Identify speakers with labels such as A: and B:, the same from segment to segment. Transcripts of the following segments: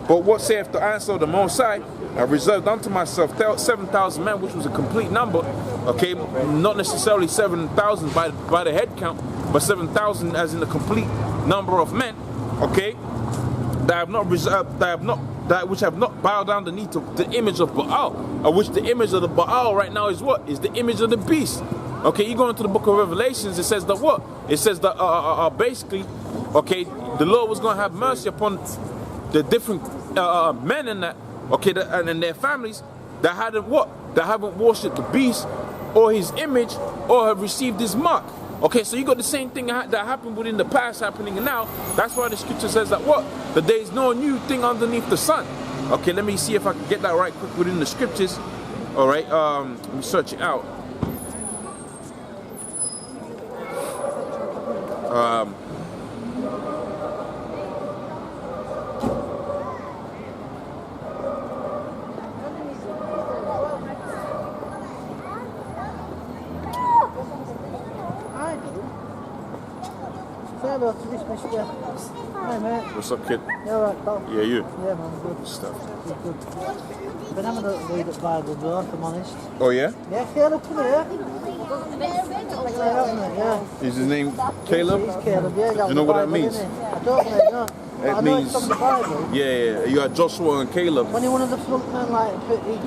A: But what saith the answer of the Most High? I reserved unto myself 7,000 men, which was a complete number. Okay, not necessarily 7,000 by the head count, but 7,000 as in the complete number of men. Okay, that have not reserved, that which have not bowed down the knee to the image of Baal, of which the image of the Baal right now is what? Is the image of the beast. Okay, you go into the book of Revelations, it says that what? It says that basically, okay, the Lord was going to have mercy upon the different men in that, okay, and their families that hadn't what? That haven't worshipped the beast or his image or have received his mark. Okay, so you got the same thing that happened within the past happening now. That's why the scripture says that what? That there is no new thing underneath the sun. Okay, let me see if I can get that right quick within the scriptures. All right, let me search it out.
B: Hi mate.
A: What's up, kid?
B: You alright, pal?
A: Yeah, you?
B: Yeah, man, good
A: Stuff.
B: Good. Been having a read at Bible, bro, if I'm honest.
A: Oh, yeah?
B: Yeah, Caleb, come here. Yeah.
A: Is his name Caleb?
B: He's Caleb, yeah.
A: Do you know what that means?
B: I don't know, no.
A: It
B: I know
A: means,
B: it's from the Bible.
A: yeah, you got Joshua and Caleb.
B: When he one of the front men, like,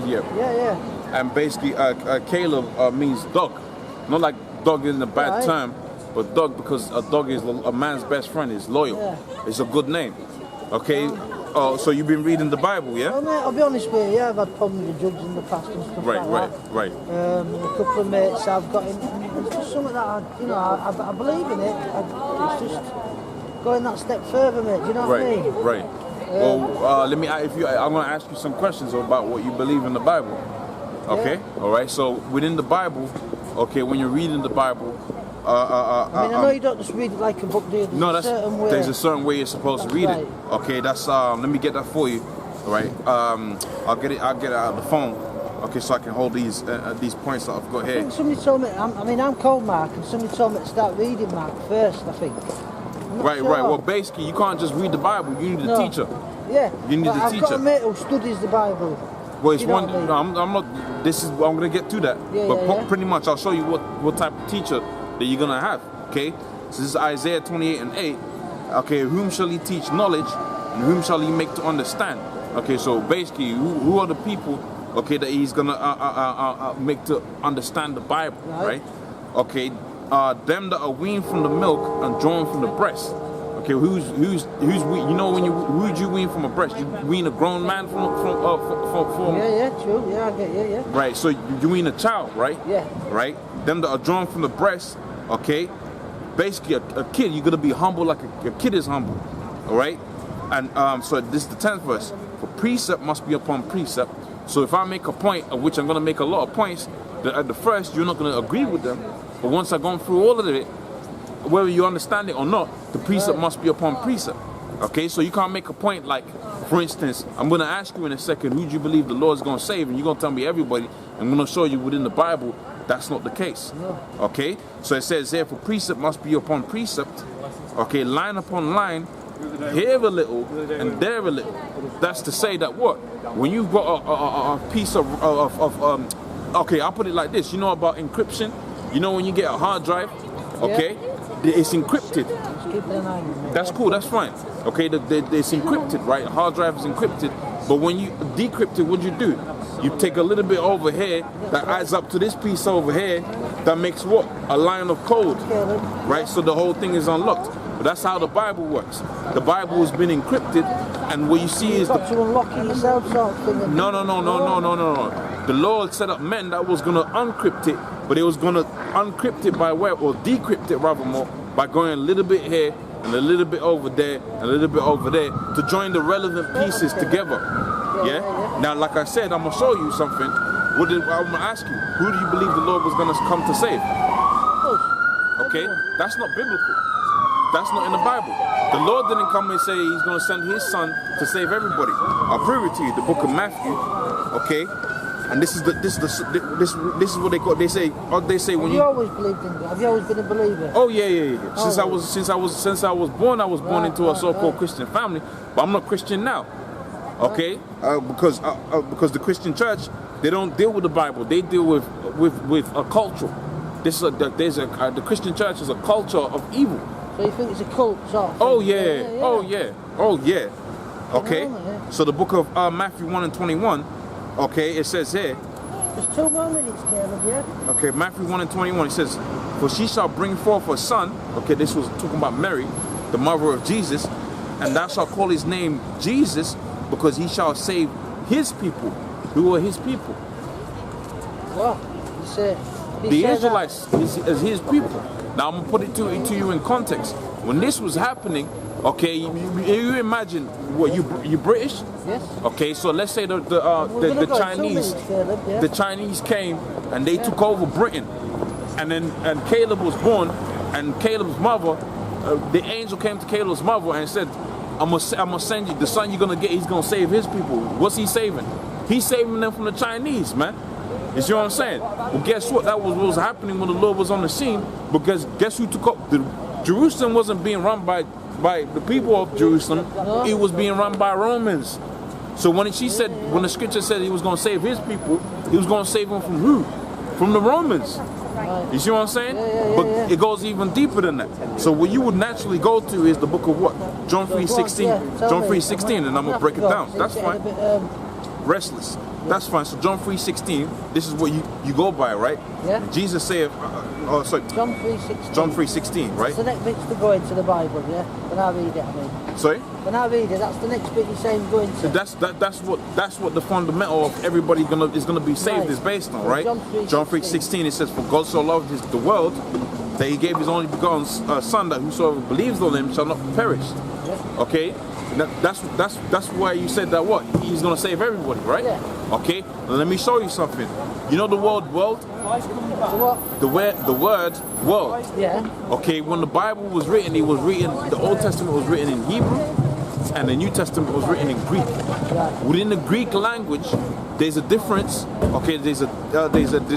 B: yeah.
A: And basically, Caleb means dog. Not like dog in a bad term, but dog because a dog is a man's best friend, is loyal. Yeah. It's a good name. Okay? So you've been reading the Bible, yeah?
B: Well, mate, I'll be honest with you, yeah, I've had problems with drugs in the past and stuff like that.
A: Right.
B: And a couple of mates I've got in, it's just something that I believe in it. It's just going that step further, mate. Do you know what I mean?
A: Right. Well, let me. I'm going to ask you some questions about what you believe in the Bible. Okay. Yeah. All right. So within the Bible, okay, when you're reading the Bible,
B: I know you don't just read it like a book, do you? There's a certain way
A: you're supposed to read it. Okay. That's let me get that for you. All right. I'll get it out of the phone. Okay, so I can hold these points that I've got here.
B: I think somebody told me. I'm called Mark, and somebody told me to start reading Mark first. I think.
A: Right. Well, basically, you can't just read the Bible. You need a teacher.
B: Yeah.
A: You need a teacher.
B: I've got a mate who studies the Bible.
A: Well, it's one. No, I'm not. I'm gonna get to that. Pretty much, I'll show you what type of teacher that you're gonna have. Okay. So this is Isaiah 28:8. Okay. Whom shall he teach knowledge, and whom shall he make to understand? Okay. So basically, who are the people? Okay, that he's gonna make to understand the Bible, right? Okay. Them that are weaned from the milk and drawn from the breast. Okay, who's you know when who'd you wean from a breast? You wean a grown man from
B: Yeah, true. Yeah, I get you. Yeah.
A: Right. So you wean a child, right?
B: Yeah.
A: Right. Them that are drawn from the breast. Okay. Basically, a kid. You're gonna be humble like a kid is humble. All right. And so this is the 10th verse. For precept must be upon precept. So if I make a point, of which I'm gonna make a lot of points, that at the first you're not gonna agree with them. But once I've gone through all of it, whether you understand it or not, the precept must be upon precept. Okay, so you can't make a point like, for instance, I'm going to ask you in a second, who do you believe the Lord is going to save? And you're going to tell me everybody. I'm going to show you within the Bible, that's not the case. Okay, so it says here, for precept must be upon precept. Okay, line upon line, here a little and there a little. That's to say that what? When you've got a piece of okay, I'll put it like this. You know about encryption? You know when you get a hard drive, okay, it's encrypted. That's cool, that's fine. Okay, it's encrypted, right? The hard drive is encrypted. But when you decrypt it, what do? You take a little bit over here that adds up to this piece over here that makes what? A line of code, right? So the whole thing is unlocked. But that's how the Bible works. The Bible has been encrypted, and what you see is
B: to unlock it yourself, sort of thing.
A: No. The Lord set up men that was gonna uncrypt it, but it was gonna uncrypt it by way, or decrypt it rather more, by going a little bit here and a little bit over there and a little bit over there to join the relevant pieces together. Yeah. Now, like I said, I'm gonna show you something. I'm gonna ask you, who do you believe the Lord was gonna come to save? Okay, that's not biblical. That's not in the Bible. The Lord didn't come and say he's going to send his son to save everybody. I'll prove it to you. The book of Matthew. Okay, and this is what they call. They say when you
B: always believed in God. Have you always been a believer?
A: Oh yeah. Since I was born, I was born into a so-called Christian family, but I'm not Christian now. Okay, because the Christian church, they don't deal with the Bible. They deal with a culture. The Christian church is a culture of evil.
B: So you think it's a cult sort of thing?
A: Oh yeah. Oh yeah. Okay.
B: Yeah.
A: So the book of Matthew 1 and 21. Okay, it says here.
B: Just 2 more minutes, Caleb, yeah?
A: Okay, Matthew 1 and 21, it says, for she shall bring forth a son. Okay, this was talking about Mary, the mother of Jesus. And thou shalt call his name Jesus, because he shall save his people. Who are his people?
B: What?
A: The Israelites is his people. Now I'm going to put it to you in context. When this was happening, okay, you imagine, what, you British?
B: Yes.
A: Okay, so let's say the Chinese, the Chinese came and they took over Britain, and Caleb was born, and Caleb's mother, the angel came to Caleb's mother and said, I'm gonna send you the son you're gonna get. He's gonna save his people. What's he saving? He's saving them from the Chinese, man. You see what I'm saying? Well, guess what? That was what was happening when the Lord was on the scene. Because guess who took up? Jerusalem wasn't being run by the people of Jerusalem. It was being run by Romans. So when the scripture said he was going to save his people, he was going to save them from who? From the Romans. You see what I'm saying? But it goes even deeper than that. So what you would naturally go to is the book of what? John 3:16. John 3:16, and I'm going to break it down. That's fine. Restless. That's fine. So John 3:16, this is what you go by, right?
B: Yeah.
A: Jesus said, sorry.
B: John 3:16.
A: John 3:16, right?
B: That's the next bit to go into the Bible, yeah? When I read it, I mean.
A: Sorry?
B: When I read it, that's the next bit you're saying go into.
A: So that's what the fundamental of everybody is gonna be saved is based on, right? John 3:16, it says, for God so loved the world that he gave his only begotten son, that whosoever believes on him shall not perish.
B: Yeah.
A: Okay? That's why you said that what? He's gonna save everybody, right?
B: Yeah.
A: Okay? Now let me show you something. You know the word world?
B: What?
A: The word world.
B: Yeah.
A: Okay, when the Bible was written, the Old Testament was written in Hebrew, and the New Testament was written in Greek.
B: Right.
A: Within the Greek language, there's a difference. Okay, there's a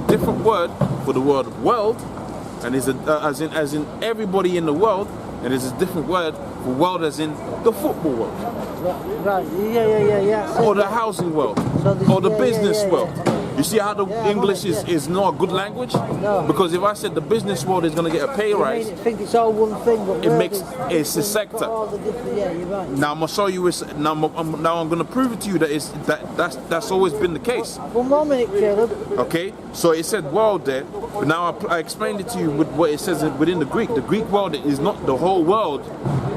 A: different word for the word world, and there's as in everybody in the world, and there's a different word for world as in the football world,
B: Right. Yeah.
A: or the housing world, or the business world. You see how the English is not a good language?
B: No.
A: Because if I said the business world is going to get a pay rise,
B: I think it's all one thing, but
A: it's a sector.
B: All the different, yeah, you're right.
A: Now I'm gonna show you. Now I'm gonna prove it to you that that's always been the case.
B: 1 more minute, Caleb.
A: Okay, so it said world there, but now I explained it to you with what it says within the Greek. The Greek world is not the whole world.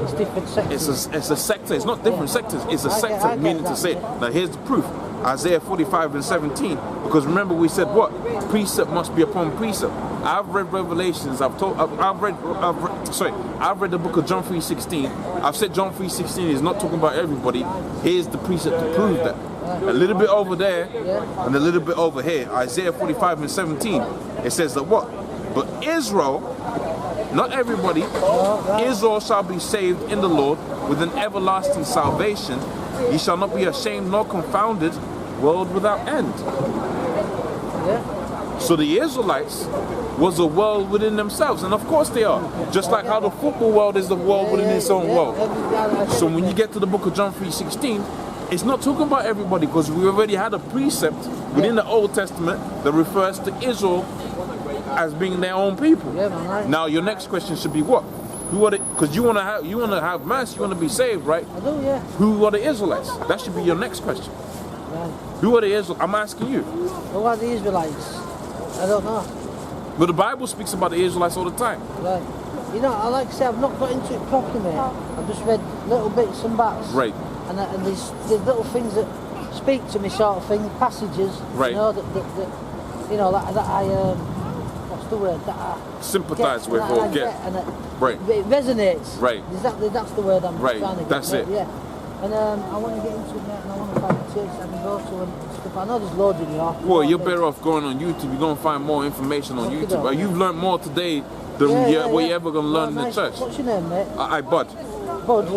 B: It's different sectors.
A: It's a sector. It's not different sectors. It's a sector,
B: I get
A: meaning to
B: that,
A: say.
B: yeah.
A: Now here's the proof. Isaiah 45 and 17. Because remember we said what? Precept must be upon precept. I've read Revelations. I've read the book of John 3:16. I've said John 3:16 is not talking about everybody. Here's the precept to prove that. A little bit over there and a little bit over here. Isaiah 45 and 17. It says that what? But Israel, not everybody, Israel shall be saved in the Lord with an everlasting salvation. Ye shall not be ashamed nor confounded, world without end.
B: Yeah.
A: So the Israelites was a world within themselves, and of course they are. Just like how the football world is the world within its own world. So when you get to the book of John 3:16, it's not talking about everybody, because we already had a precept within the Old Testament that refers to Israel as being their own people.
B: Yeah, man, right.
A: Now your next question should be what? Who are they? Because you want to have mass, you want to be saved, right?
B: I do, yeah.
A: Who are the Israelites? That should be your next question.
B: Right.
A: Who are the Israelites? I'm asking you.
B: Who are the Israelites? I don't know.
A: But the Bible speaks about the Israelites all the time.
B: Right. You know, I like to say I've not got into it properly, mate. I've just read little bits and bats.
A: Right.
B: And these little things that speak to me, sort of thing, passages.
A: Right.
B: You know, that I what's the word? That I
A: sympathize
B: get,
A: with or
B: I
A: get.
B: And
A: Right.
B: It resonates.
A: Right.
B: That's the word I'm
A: Right.
B: trying to get.
A: That's it.
B: Yeah. And I want to get into it, mate, and I want to find a church I can go to and stuff. I know there's loads in York.
A: Well, you're better off going on YouTube. You're going to find more information on
B: Okay,
A: YouTube.
B: though.
A: You've learned more today than what you're ever going to learn in the church.
B: What's your name, mate?
A: Ibud.
B: Bud.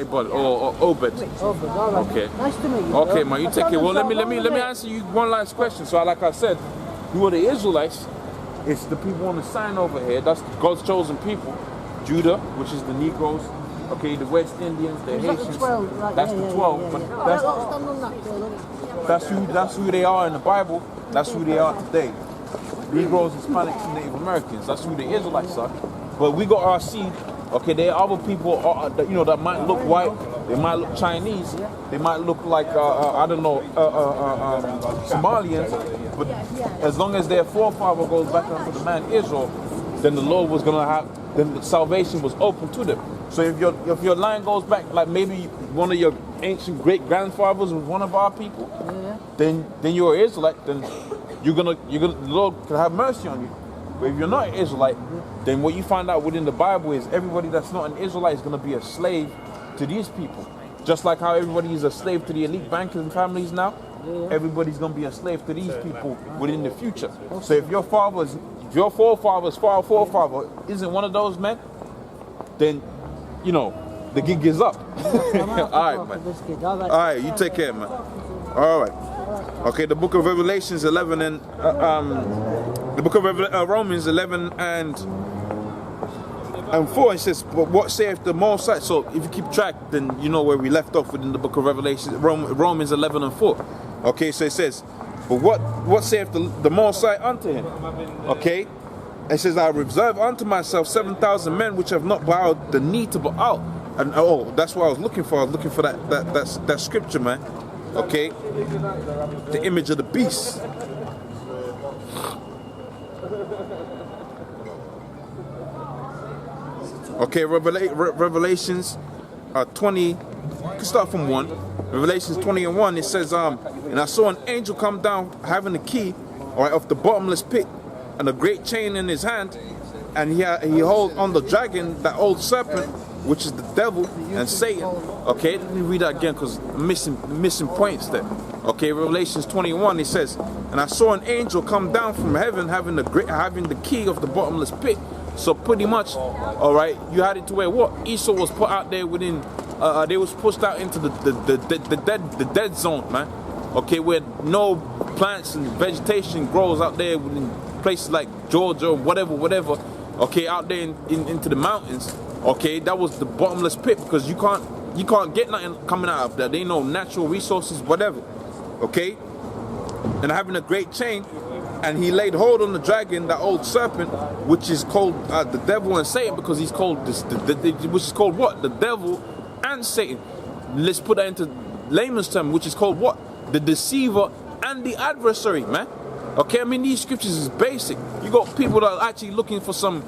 A: Ibud. Or Obed.
B: Oh, but all right.
A: Okay.
B: Nice to meet you.
A: Okay,
B: bro.
A: man, you
B: I
A: take
B: told
A: it. Well,
B: them
A: let me
B: mate.
A: answer you one last question. So, like I said, who are the Israelites? It's the people on the sign over here. That's God's chosen people. Judah, which is the Negroes, Okay, the West Indians, the
B: Is that the
A: Haitians.
B: 12? Right,
A: That's
B: yeah,
A: the
B: yeah,
A: 12.
B: yeah,
A: But
B: yeah.
A: that's,
B: Stand on that, Taylor.
A: that's who they are in the Bible. That's who they are today. Negroes, Hispanics, and Native Americans. That's who the Israelites are. But we got our seed. Okay, there are other people, that, you know, that might look white. They might look Chinese. They might look like I don't know, Somalians. But as long as their forefather goes back unto the man Israel, then the Lord was gonna have. Then the salvation was open to them. So if your line goes back, like maybe one of your ancient great grandfathers was one of our people, then you're an Israelite. Then the Lord can have mercy on you. But if you're not an Israelite, then what you find out within the Bible is everybody that's not an Israelite is going to be a slave to these people. Just like how everybody is a slave to the elite banking families now, everybody's going to be a slave to these people within the future. So if your forefather's forefather isn't one of those men, then, you know, the gig is up. All right, man. All right, you take care, man. All right. Okay, the book of Revelations 11 and the book of Romans 11 and 4, it says, but what saith the Most High? So if you keep track, then you know where we left off within the book of Revelation, Romans 11 and 4. Okay, so it says, but what saith the Most High unto him? Okay, it says, I reserve unto myself 7,000 men which have not bowed the knee to Baal. And that's what I was looking for. I was looking for that scripture, man. Okay, the image of the beast. Okay, Revelations 20. You can start from 1. Revelations 20 and 1. It says, and I saw an angel come down having the key, of the bottomless pit, and a great chain in his hand, and he holds on the dragon, that old serpent, which is the devil and Satan. Okay, let me read that again because I'm missing points there. Okay, Revelations 21, it says, and I saw an angel come down from heaven having the key of the bottomless pit. So pretty much, all right, you had it to where what? Esau was put out there within, they was pushed out into the dead zone, man. Okay, where no plants and vegetation grows out there within places like Georgia or whatever. Okay, out there into the mountains. Okay, that was the bottomless pit because you can't get nothing coming out of there. There ain't no natural resources, whatever. Okay, and having a great chain, and he laid hold on the dragon, that old serpent, which is called the devil and Satan, because he's called which is called what? The devil and Satan. Let's put that into layman's term, which is called what? The deceiver and the adversary, man. Okay, I mean these scriptures is basic. You got people that are actually looking for some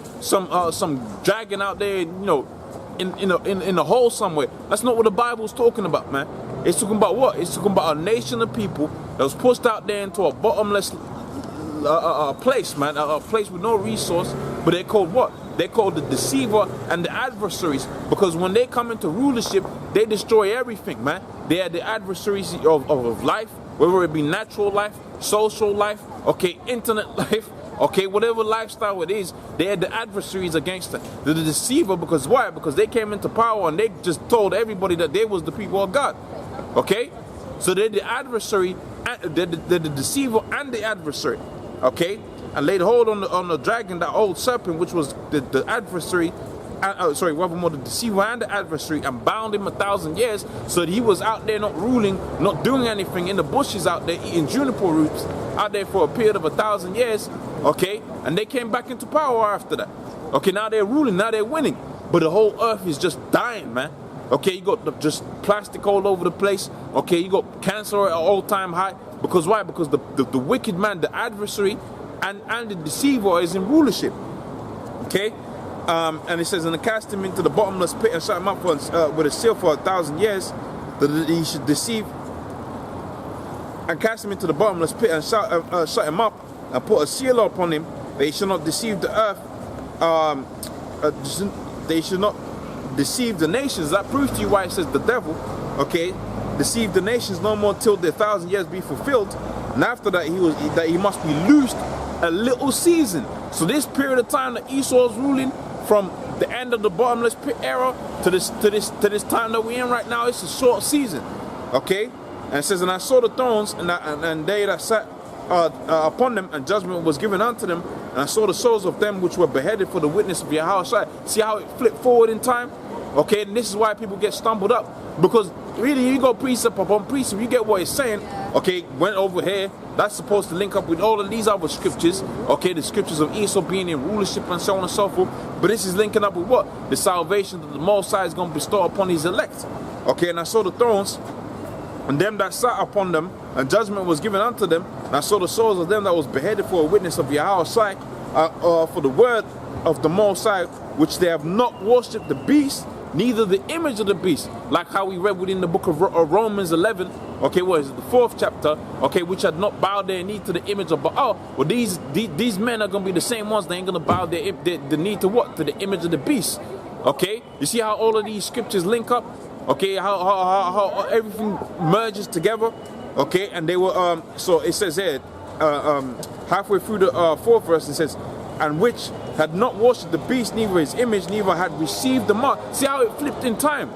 A: dragon out there, you know, in a hole somewhere. That's not what the Bible's talking about, man. It's talking about what? It's talking about a nation of people that was pushed out there into a bottomless place, man. A place with no resource, but they're called what? They're called the deceiver and the adversaries, because when they come into rulership, they destroy everything, man. They are the adversaries of life, whether it be natural life, social life, okay, internet life, okay, whatever lifestyle it is, they are the adversaries against it. They're the deceiver, because why? Because they came into power and they just told everybody that they was the people of God. Okay? So they're the adversary, they're the deceiver and the adversary. Okay? And laid hold on the dragon, that old serpent, which was the adversary, the deceiver and the adversary, and bound him 1,000 years, so that he was out there not ruling, not doing anything, in the bushes out there eating juniper roots, out there for a period of 1,000 years. Okay, and they came back into power after that. Okay, now they're ruling, now they're winning, but the whole earth is just dying, man. Okay, you got just plastic all over the place. Okay, you got cancer at an all-time high. Because why? Because the wicked man, the adversary, and the deceiver is in rulership. Okay, and it says, and I cast him into the bottomless pit and shut him up with a seal for 1,000 years, that he should deceive. And cast him into the bottomless pit and shut him up and put a seal upon him, that he should not deceive the earth. They should not deceive the nations. That proves to you why it says the devil. Okay, deceive the nations no more till the 1,000 years be fulfilled. And after that, he must be loosed a little season. So this period of time that Esau is ruling, from the end of the bottomless pit era to this time that we're in right now, it's a short season. Okay, and it says, and I saw the thrones and they that sat upon them, and judgment was given unto them, and I saw the souls of them which were beheaded for the witness of Yahushua. See how it flipped forward in time? Okay, and this is why people get stumbled up, because really you go precept upon precept, you get what it's saying. Okay, went over here, that's supposed to link up with all of these other scriptures. Okay, the scriptures of Esau being in rulership and so on and so forth. But this is linking up with what? The salvation that the Most High is going to bestow upon his elect. Okay, and I saw the thrones, and them that sat upon them, and judgment was given unto them. And I saw the souls of them that was beheaded for a witness of Yahweh Shai, for the word of the Most High, which they have not worshipped the beast, neither the image of the beast, like how we read within the book of Romans 11, okay, what is it, the 4th chapter, okay, which had not bowed their knee to the image of Baal. Well, these men are going to be the same ones. They ain't going to bow their knee to what? To the image of the beast. Okay, you see how all of these scriptures link up? Okay, how everything merges together. Okay, and they were so it says here, halfway through the 4th verse, it says, and which had not worshipped the beast, neither his image, neither had received the mark. See how it flipped in time?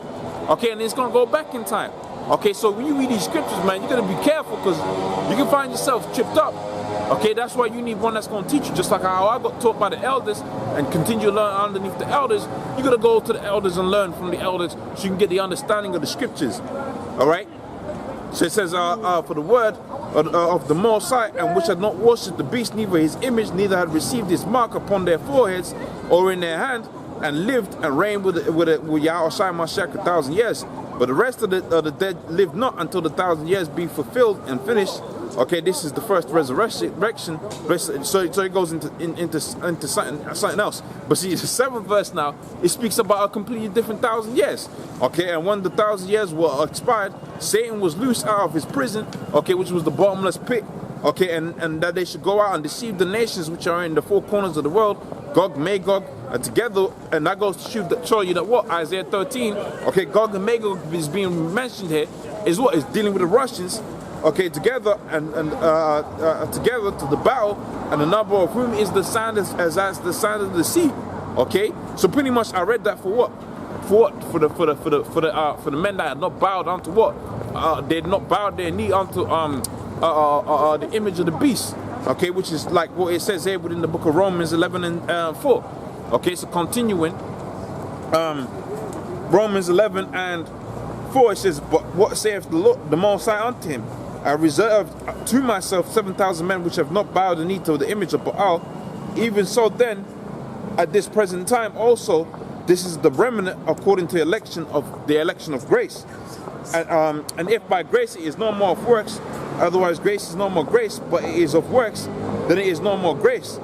A: Okay, and it's going to go back in time. Okay, so when you read these scriptures, man, you got to be careful, because you can find yourself tripped up. Okay, that's why you need one that's going to teach you. Just like how I got taught by the elders and continue to learn underneath the elders, you got to go to the elders and learn from the elders so you can get the understanding of the scriptures. All right? So it says, for the word of the Most High, and which had not worshipped the beast, neither his image, neither had received his mark upon their foreheads or in their hand, and lived and reigned with Yahweh Shai Mashiach 1,000 years. But the rest of the dead lived not until the 1,000 years be fulfilled and finished. Okay, this is the first resurrection. So it goes into something else. But see, the 7th verse now, it speaks about a completely different 1,000 years. Okay, and when the 1,000 years were expired, Satan was loosed out of his prison, okay, which was the bottomless pit. Okay, and that they should go out and deceive the nations which are in the 4 corners of the world, Gog, Magog, together. And that goes to show you that what? Isaiah 13, okay, Gog and Magog is being mentioned here, is what? Is dealing with the Russians. Okay, together and together to the battle, and the number of whom is the sand as the sand of the sea. Okay, so pretty much I read that for what? For the men that had not bowed unto what? They had not bowed their knee unto the image of the beast. Okay, which is like what it says here within the book of Romans 11 and 4. Okay, so continuing, Romans 11 and 4, it says, but what saith the Lord, the Most High unto him? I reserved to myself 7,000 men which have not bowed the knee to the image of Baal. Even so then, at this present time also, this is the remnant according to the election of grace. And if by grace it is no more of works, otherwise grace is no more grace, but it is of works, then it is no more grace.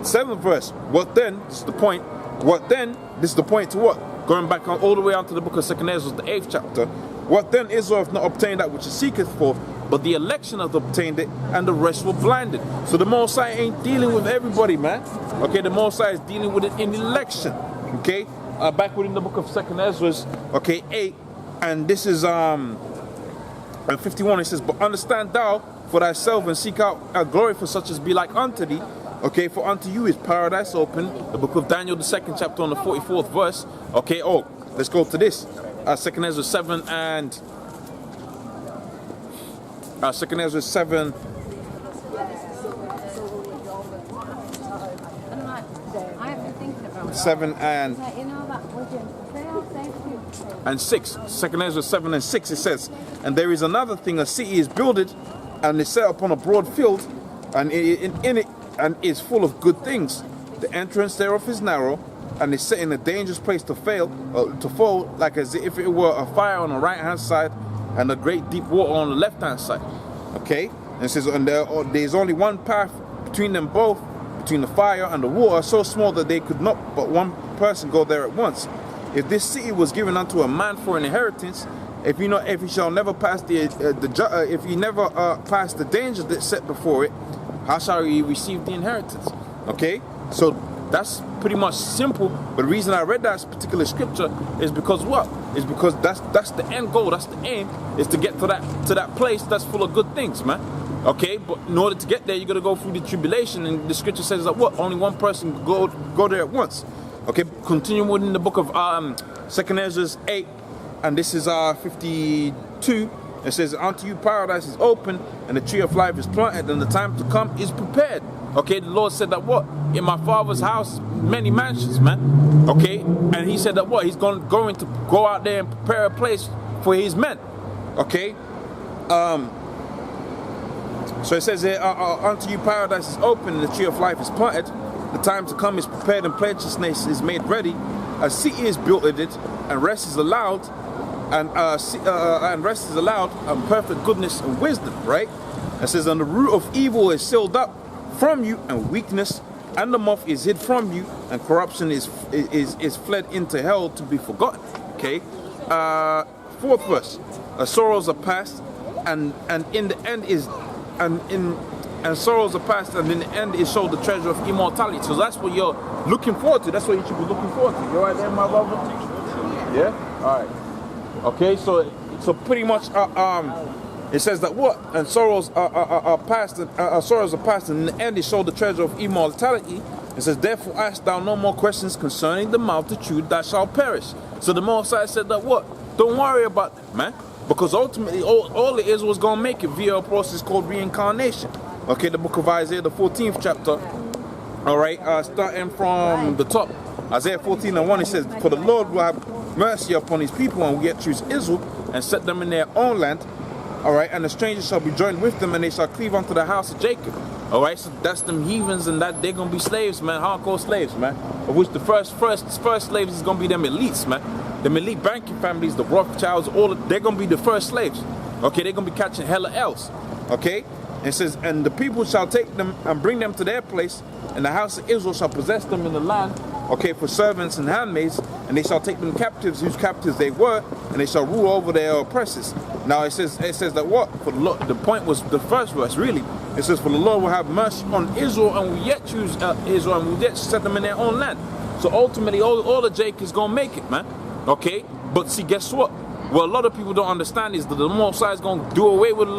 A: 7th verse, what then? This is the point. What then? This is the point to what? Going back all the way on to the book of 2nd Ezra, the 8th chapter. What then? Israel hath not obtained that which it seeketh for, but the election hath obtained it, and the rest were blinded. So the Most High ain't dealing with everybody, man. Okay, the Most High is dealing with it in election. Okay, back within the book of 2nd Ezra, okay, 8, and this is 51. It says, but understand thou for thyself, and seek out a glory for such as be like unto thee. Okay, for unto you is paradise open. The book of Daniel, the 2nd chapter, on the 44th verse. Okay, let's go to this. 2nd Ezra 7 and 2nd Ezra 7. Seven and 6. 2nd Ezra 7 and 6, it says, and there is another thing, a city is builded and is set upon a broad field, and in it and is full of good things. The entrance thereof is narrow, and is set in a dangerous place to fall, like as if it were a fire on the right hand side, and a great deep water on the left hand side. Okay, and it says, and there is only one path between them both, between the fire and the water, so small that they could not but one person go there at once. If this city was given unto a man for an inheritance, if he shall never pass if he never pass the danger that's set before it, how shall he receive the inheritance? Okay, so that's pretty much simple. But the reason I read that particular scripture is because what? Is because that's the end goal. That's the aim, is to get to that place that's full of good things, man. Okay, but in order to get there, you got to go through the tribulation, and the scripture says that what? Only one person go there at once. Okay, continuing within the book of 2nd Ezra 8, and this is 52. It says, unto you paradise is open, and the tree of life is planted, and the time to come is prepared. Okay, the Lord said that what? In my Father's house, many mansions, man. Okay, and he said that what? He's going to go out there and prepare a place for his men. Okay, so it says here, unto you paradise is open and the tree of life is planted. The time to come is prepared and plenteousness is made ready. A city is built in it, and rest is allowed, and perfect goodness and wisdom. Right? It says, and the root of evil is sealed up from you, and weakness, and the moth is hid from you, and corruption is fled into hell to be forgotten. Okay. Fourth verse. Sorrows are past, and in the end is and sorrows are past, and in the end is showed the treasure of immortality. So that's what you're looking forward to. That's what you should be looking forward to. You right there, my brother? Yeah. All right. Okay. So pretty much it says that what? And sorrows are past, and in the end is showed the treasure of immortality. It says, therefore ask thou no more questions concerning the multitude that shall perish. So the Most High said that what? Don't worry about that, man. Because ultimately, all it is was going to make it via a process called reincarnation. Okay, the book of Isaiah, the 14th chapter. All right, starting from the top. Isaiah 14:1, it says, for the Lord will have mercy upon his people and will yet choose Israel and set them in their own land. All right, and the strangers shall be joined with them, and they shall cleave unto the house of Jacob. All right, so that's them heathens, and that they're gonna be slaves, man, hardcore slaves, man. Of which the first slaves is gonna be them elites, man. Them elite banking families, the Rothschilds, they're gonna be the first slaves. Okay, they're gonna be catching hella else. Okay, it says, and the people shall take them and bring them to their place, and the house of Israel shall possess them in the land. Okay, for servants and handmaids, and they shall take them captives, whose captives they were, and they shall rule over their oppressors. Now it says that what? For the Lord, the point was the first verse, really. It says, for the Lord will have mercy on Israel, and will yet choose Israel, and will yet set them in their own land. So ultimately, all of Jake is gonna make it, man. Okay, but see, guess what? What a lot of people don't understand is that the Most High is gonna do away with a lot.